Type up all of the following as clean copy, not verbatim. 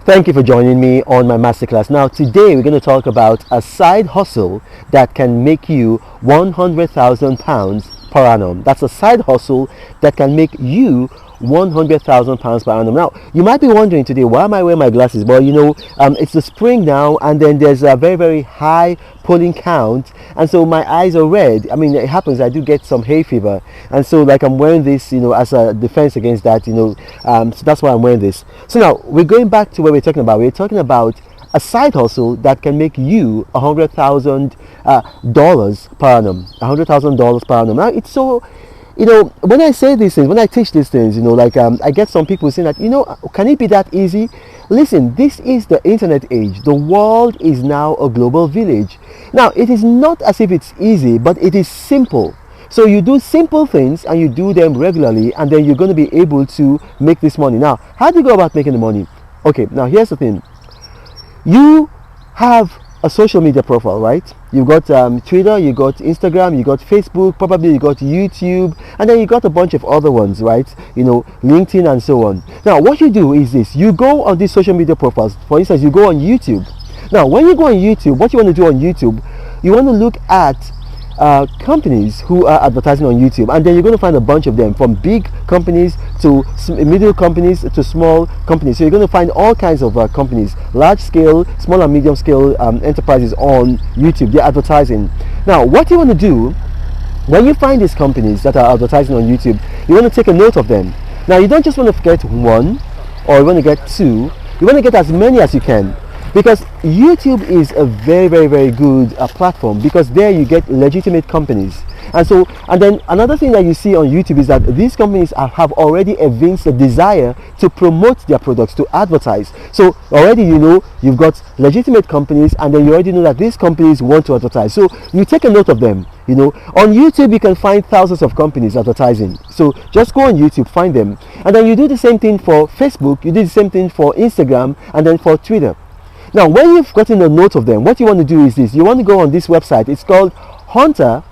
Thank you for joining me on my masterclass. Now, today we're going to talk about a side hustle that can make you £100,000 per annum. That's a side hustle that can make you £100,000 per annum. Now, you might be wondering today, why am I wearing my glasses? Well, it's the spring now, and then there's a very, very high pollen count, and so my eyes are red. I mean, it happens, I do get some hay fever, and so like I'm wearing this, as a defense against that, so that's why I'm wearing this. So now we're going back to what we're talking about. We're talking about a side hustle that can make you $100,000 per annum. $100,000 per annum. Now, it's so, when I say these things, when I teach these things, I get some people saying that, can it be that easy? Listen, this is the internet age. The world is now a global village. Now, it is not as if it's easy, but it is simple. So you do simple things and you do them regularly, and then you're going to be able to make this money. Now, how do you go about making the money? Okay, now here's the thing. You have a social media profile, right? You've got Twitter, you got Instagram, you got Facebook, probably you got YouTube, and then you got a bunch of other ones, right? LinkedIn and so on. Now, what you do is this. You go on these social media profiles. For instance, you go on YouTube. Now, when you go on YouTube, what you want to do on YouTube, you want to look at companies who are advertising on YouTube, and then you're going to find a bunch of them, from big companies to middle companies to small companies. So you're going to find all kinds of companies, large scale, small and medium scale enterprises on YouTube. They're advertising. Now, what you want to do when you find these companies that are advertising on YouTube, you want to take a note of them. Now, you don't just want to get one, or you want to get two. You want to get as many as you can, because YouTube is a very, very, very good platform, because there you get legitimate companies. And then another thing that you see on YouTube is that these companies have already evinced a desire to promote their products, to advertise. So already you've got legitimate companies, and then you already know that these companies want to advertise. So you take a note of them. On YouTube you can find thousands of companies advertising. So just go on YouTube, find them, and then you do the same thing for Facebook, you do the same thing for Instagram, and then for Twitter. Now, when you've gotten a note of them, what you want to do is this. You want to go on this website. It's called Hunterio.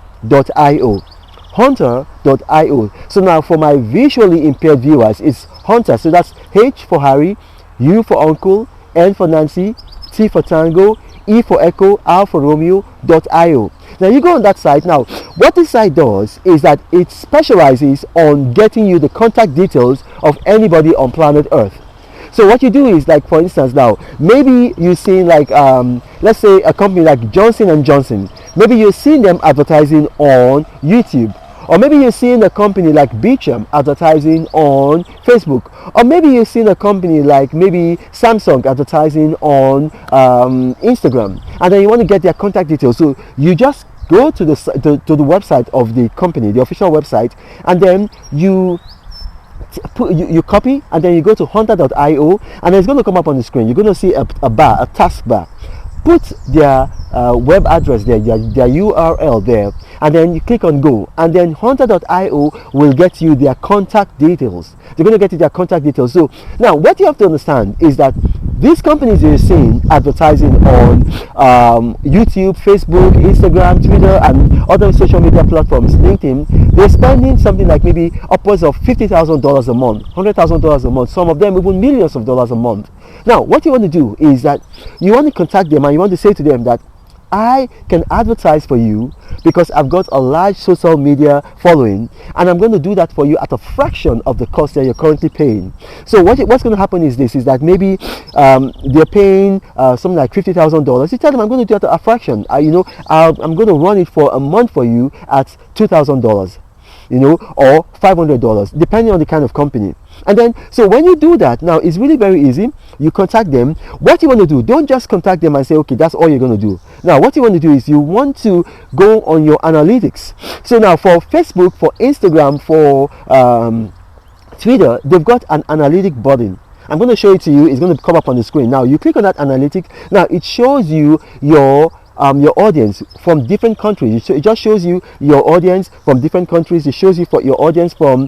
Hunter.io. So now, for my visually impaired viewers, it's Hunter. So that's H for Harry, U for Uncle, N for Nancy, T for Tango, E for Echo, R for Romeo.io. Now, you go on that site. Now, what this site does is that it specializes on getting you the contact details of anybody on planet Earth. So what you do is, like, for instance, now maybe you've seen, like, let's say a company like Johnson & Johnson. Maybe you've seen them advertising on YouTube, or maybe you've seen a company like Beecham advertising on Facebook, or maybe you've seen a company like maybe Samsung advertising on Instagram, and then you want to get their contact details. So you just go to the website of the company, the official website, and then you copy, and then you go to hunter.io, and it's going to come up on the screen. You're going to see a taskbar. Put their web address there, their URL there, and then you click on go, and then hunter.io will get you their contact details. They're going to get you their contact details. So now what you have to understand is that these companies you're seeing advertising on YouTube, Facebook, Instagram, Twitter, and other social media platforms, LinkedIn, they're spending something like maybe upwards of $50,000 a month, $100,000 a month, some of them even millions of dollars a month. Now, what you want to do is that you want to contact them, and you want to say to them that I can advertise for you because I've got a large social media following, and I'm going to do that for you at a fraction of the cost that you're currently paying. So what's going to happen is this, is that maybe they're paying something like $50,000. You tell them, I'm going to do it at a fraction. I'm going to run it for a month for you at $2,000. Or $500, depending on the kind of company. And then, so when you do that, now it's really very easy. You contact them. What you want to do, don't just contact them and say, okay, that's all you're going to do. Now, what you want to do is you want to go on your analytics. So now for Facebook, for Instagram, for Twitter, they've got an analytic button. I'm going to show it to you. It's going to come up on the screen. Now, you click on that analytic. Now, it shows you your audience from different countries. It just shows you your audience from different countries. It shows you for your audience from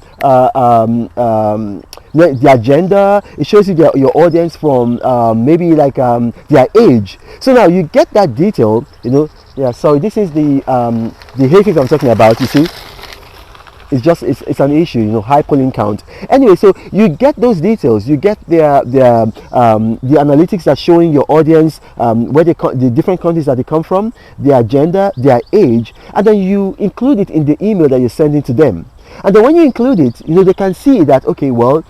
their gender. It shows you your audience from maybe like their age. So now you get that detail. Yeah. So this is the hay fever I'm talking about. You see. it's an issue, high polling count. Anyway, so you get those details, you get the analytics that's showing your audience, where the different countries that they come from, their gender, their age, and then you include it in the email that you're sending to them. And then when you include it, they can see that, okay, well,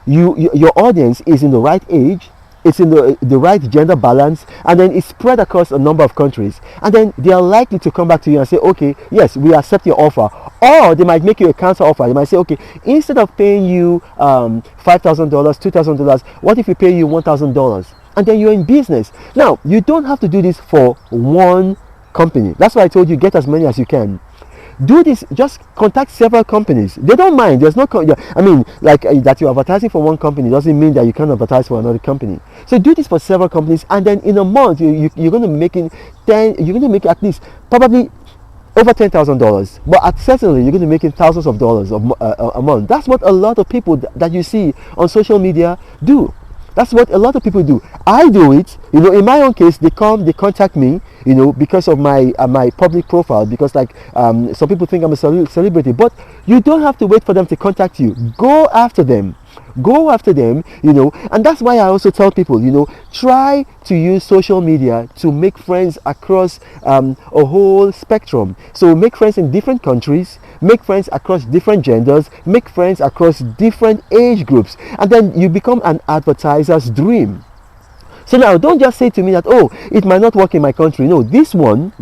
your audience is in the right age, it's in the right gender balance, and then it's spread across a number of countries, and then they are likely to come back to you and say, okay, yes, we accept your offer. Or they might make you a counter offer. They might say, okay, instead of paying you $5,000, $2,000, what if we pay you $1,000? And then you're in business. Now, you don't have to do this for one company. That's why I told you, get as many as you can. Do this, just contact several companies. They don't mind. There's no that you're advertising for one company doesn't mean that you can't advertise for another company. So do this for several companies, and then in a month you're going to be making you're going to make at least probably over $10,000, but certainly you're going to be making thousands of dollars a month. That's what a lot of people that you see on social media do. That's what a lot of people do. I do it, in my own case. They contact me, because of my public profile, because some people think I'm a celebrity, but you don't have to wait for them to contact you. Go after them, and that's why I also tell people, try to use social media to make friends across a whole spectrum. So make friends in different countries, make friends across different genders, make friends across different age groups, and then you become an advertiser's dream. So now, don't just say to me that, oh, it might not work in my country. No, this one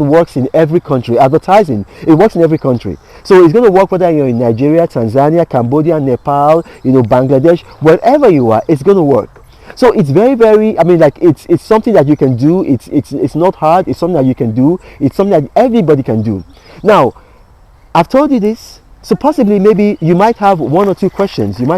works in every country. Advertising, it works in every country. So it's going to work whether you're in Nigeria, Tanzania, Cambodia, Nepal, Bangladesh, wherever you are, it's going to work. So it's very, very, it's something that you can do. It's not hard. It's something that you can do. It's something that everybody can do. Now, I've told you this. So possibly, maybe you might have one or two questions. Maybe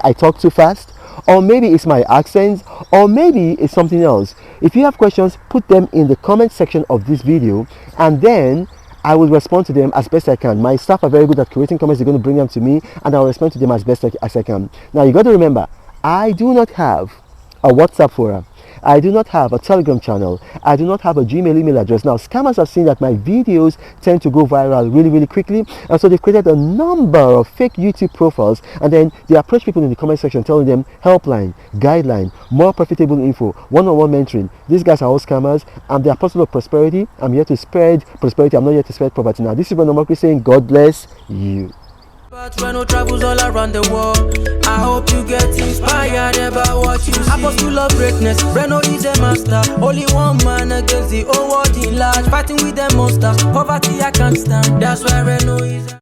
I talk too fast, or maybe it's my accent, or maybe it's something else. If you have questions, put them in the comment section of this video, and then I will respond to them as best I can. My staff are very good at creating comments. They're going to bring them to me, and I'll respond to them as best as I can. Now, you got to remember, I do not have a WhatsApp forum. I do not have a Telegram channel. I do not have a Gmail email address. Now, scammers have seen that my videos tend to go viral really, really quickly, and so they've created a number of fake YouTube profiles, and then they approach people in the comment section telling them helpline, guideline, more profitable info, one-on-one mentoring. These guys are all scammers. I'm the apostle of prosperity. I'm here to spread prosperity. I'm not here to spread poverty. Now, this is Reno Mokri saying, God bless you. But Reno travels all around the world. I hope you get inspired about what you see. Apostle of greatness, Reno is a master. Only one man against the whole world in large. Fighting with the monsters, poverty I can't stand. That's why Reno is